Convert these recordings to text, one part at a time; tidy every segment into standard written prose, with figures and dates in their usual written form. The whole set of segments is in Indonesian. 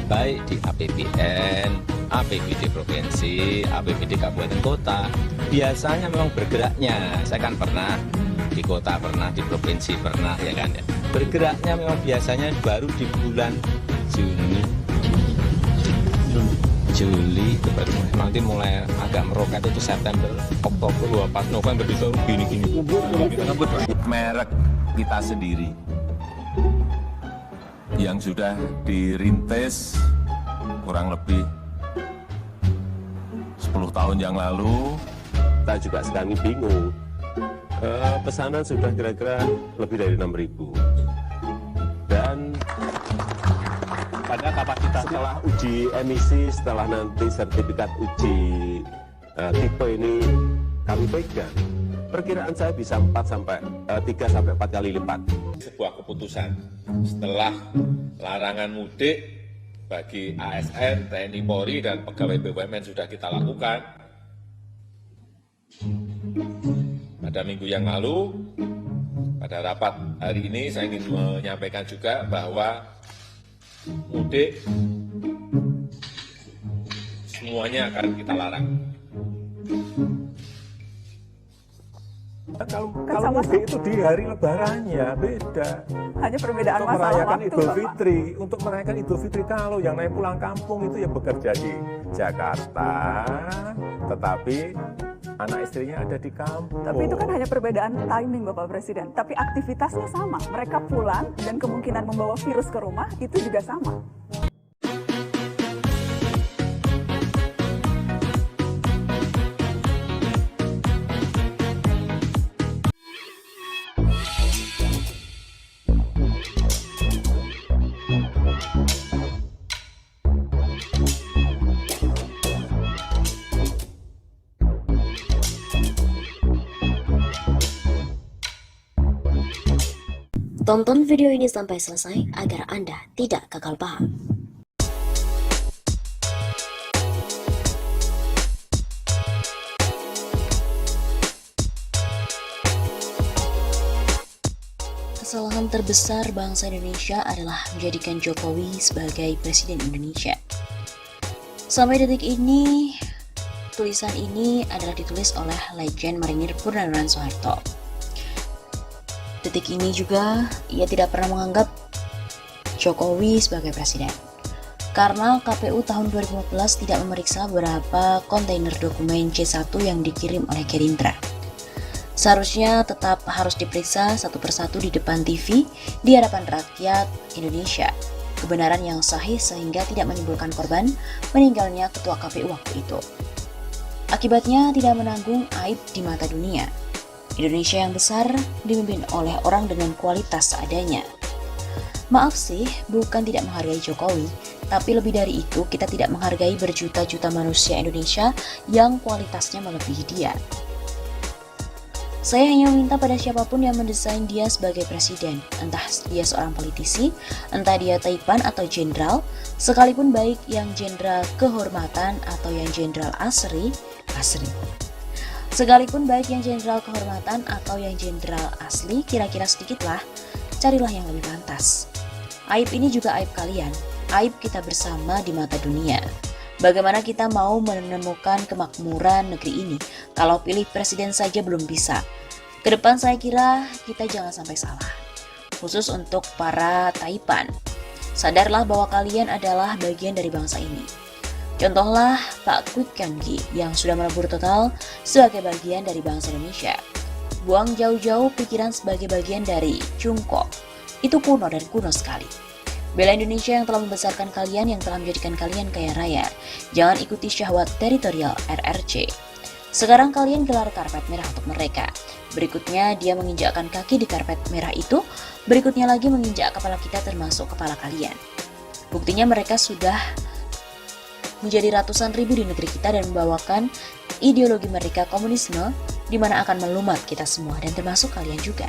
baik di APBN, APBD provinsi, APBD kabupaten kota. Biasanya memang bergeraknya, saya kan pernah di kota, pernah di provinsi, pernah ya kan ya. Bergeraknya memang biasanya baru di bulan Juli, nanti mulai agak meroket itu September, Oktober, pas November bisa gini-gini. Merek kita sendiri yang sudah dirintis kurang lebih 10 tahun yang lalu. Kita juga sekarang bingung. Pesanan sudah kira-kira lebih dari 6.000. Dan pada kapasitas setelah uji emisi, setelah nanti sertifikat uji tipe ini kami pegang, perkiraan saya bisa 3 sampai 4 kali lipat. Sebuah keputusan setelah larangan mudik bagi ASN, TNI Polri, dan pegawai BUMN sudah kita lakukan. Pada minggu yang lalu, pada rapat hari ini saya ingin menyampaikan juga bahwa mudik semuanya akan kita larang. Kalau mudik itu di hari lebarannya beda. Hanya perbedaan Untuk masalah merayakan waktu, Idul Bapak. Fitri, untuk merayakan Idul Fitri kalau yang naik pulang kampung itu ya bekerja di Jakarta, tetapi anak istrinya ada di kampung. Tapi itu kan hanya perbedaan timing, Bapak Presiden. Tapi aktivitasnya sama. Mereka pulang dan kemungkinan membawa virus ke rumah itu juga sama. Tonton video ini sampai selesai agar Anda tidak gagal paham. Kesalahan terbesar bangsa Indonesia adalah menjadikan Jokowi sebagai Presiden Indonesia. Sampai detik ini, tulisan ini adalah ditulis oleh Legend Marinir Purnawirawan Soeharto. Detik ini juga ia tidak pernah menganggap Jokowi sebagai presiden. Karena KPU tahun 2015 tidak memeriksa beberapa kontainer dokumen C1 yang dikirim oleh Gerindra. Seharusnya tetap harus diperiksa satu persatu di depan TV di hadapan rakyat Indonesia. Kebenaran yang sahih sehingga tidak menimbulkan korban meninggalnya ketua KPU waktu itu. Akibatnya tidak menanggung aib di mata dunia. Indonesia yang besar dipimpin oleh orang dengan kualitas seadanya. Maaf sih, bukan tidak menghargai Jokowi, tapi lebih dari itu kita tidak menghargai berjuta-juta manusia Indonesia yang kualitasnya melebihi dia. Saya hanya meminta pada siapapun yang mendesain dia sebagai presiden, entah dia seorang politisi, entah dia taipan atau jenderal, sekalipun baik yang jenderal kehormatan atau yang jenderal asri. Sekalipun baik yang jenderal kehormatan atau yang jenderal asli, kira-kira sedikitlah, carilah yang lebih pantas. Aib ini juga aib kalian, aib kita bersama di mata dunia. Bagaimana kita mau menemukan kemakmuran negeri ini kalau pilih presiden saja belum bisa? Kedepan saya kira kita jangan sampai salah, khusus untuk para taipan. Sadarlah bahwa kalian adalah bagian dari bangsa ini. Contohlah Pak Kwik Kion Gi yang sudah melebur total sebagai bagian dari bangsa Indonesia. Buang jauh-jauh pikiran sebagai bagian dari Cungko. Itu kuno dan kuno sekali. Bela Indonesia yang telah membesarkan kalian, yang telah menjadikan kalian kaya raya. Jangan ikuti syahwat teritorial RRC. Sekarang kalian gelar karpet merah untuk mereka. Berikutnya dia menginjakkan kaki di karpet merah itu. Berikutnya lagi menginjak kepala kita termasuk kepala kalian. Buktinya mereka sudah menjadi ratusan ribu di negeri kita dan membawakan ideologi mereka komunisme di mana akan melumat kita semua dan termasuk kalian juga.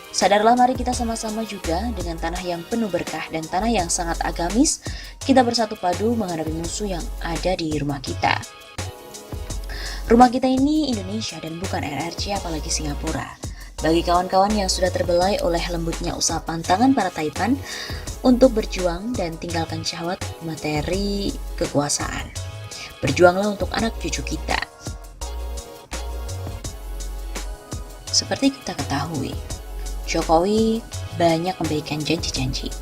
Sadarlah, mari kita sama-sama juga dengan tanah yang penuh berkah dan tanah yang sangat agamis, kita bersatu padu menghadapi musuh yang ada di rumah kita. Rumah kita ini Indonesia dan bukan RRC apalagi Singapura. Bagi kawan-kawan yang sudah terbelai oleh lembutnya usaha pantangan para taipan untuk berjuang dan tinggalkan syahwat materi kekuasaan. Berjuanglah untuk anak cucu kita. Seperti kita ketahui, Jokowi banyak memberikan janji-janji.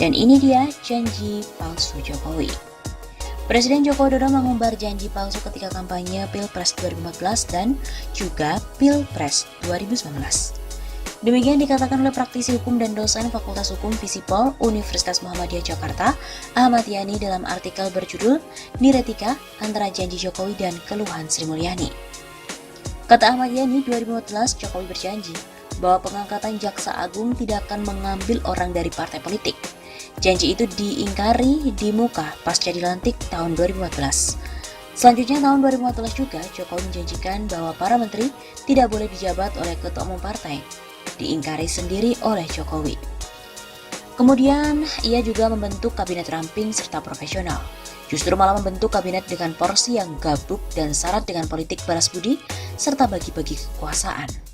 Dan ini dia janji palsu Jokowi. Presiden Joko Widodo mengumbar janji palsu ketika kampanye Pilpres 2014 dan juga Pilpres 2019. Demikian dikatakan oleh praktisi hukum dan dosen Fakultas Hukum Visipol Universitas Muhammadiyah Jakarta, Ahmad Yani dalam artikel berjudul Diretika Antara Janji Jokowi dan Keluhan Sri Mulyani. Kata Ahmad Yani, 2014 Jokowi berjanji bahwa pengangkatan Jaksa Agung tidak akan mengambil orang dari partai politik. Janji itu diingkari di muka pasca dilantik tahun 2014. Selanjutnya tahun 2014 juga Jokowi menjanjikan bahwa para menteri tidak boleh dijabat oleh ketua umum partai. Diingkari sendiri oleh Jokowi. Kemudian ia juga membentuk kabinet ramping serta profesional. Justru malah membentuk kabinet dengan porsi yang gabuk dan syarat dengan politik balas budi serta bagi-bagi kekuasaan.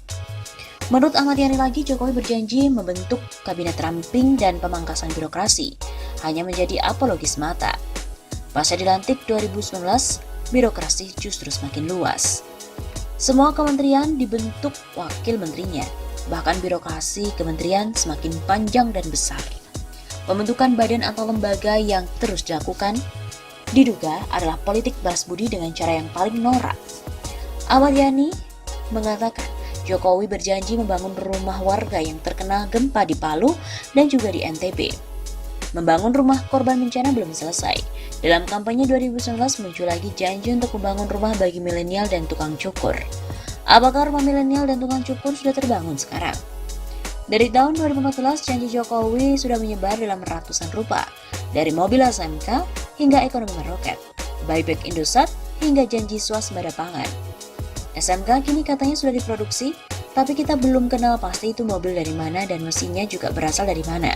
Menurut Ahmad Yani lagi, Jokowi berjanji membentuk kabinet ramping dan pemangkasan birokrasi, hanya menjadi apologi semata. Pasca dilantik 2019, birokrasi justru semakin luas. Semua kementerian dibentuk wakil menterinya, bahkan birokrasi kementerian semakin panjang dan besar. Pembentukan badan atau lembaga yang terus dilakukan diduga adalah politik balas budi dengan cara yang paling norak. Ahmad Yani mengatakan, Jokowi berjanji membangun rumah warga yang terkena gempa di Palu dan juga di NTB. Membangun rumah korban bencana belum selesai. Dalam kampanye 2019 muncul lagi janji untuk membangun rumah bagi milenial dan tukang cukur. Apakah rumah milenial dan tukang cukur sudah terbangun sekarang? Dari tahun 2014, janji Jokowi sudah menyebar dalam ratusan rupa. Dari mobil SMK hingga ekonomi meroket, buyback Indosat hingga janji swasembada pangan. SMK kini katanya sudah diproduksi, tapi kita belum kenal pasti itu mobil dari mana dan mesinnya juga berasal dari mana.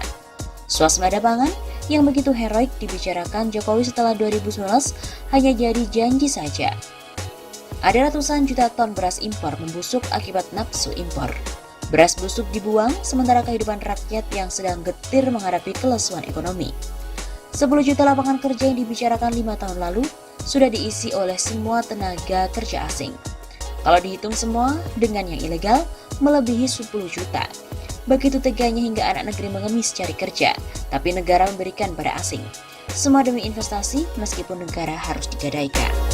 Swasembada pangan yang begitu heroik dibicarakan Jokowi setelah 2019 hanya jadi janji saja. Ada ratusan juta ton beras impor membusuk akibat nafsu impor. Beras busuk dibuang sementara kehidupan rakyat yang sedang getir menghadapi kelesuan ekonomi. 10 juta lapangan kerja yang dibicarakan 5 tahun lalu sudah diisi oleh semua tenaga kerja asing. Kalau dihitung semua dengan yang ilegal melebihi 10 juta. Begitu teganya hingga anak negeri mengemis cari kerja, tapi negara memberikan pada asing. Semua demi investasi meskipun negara harus digadaikan.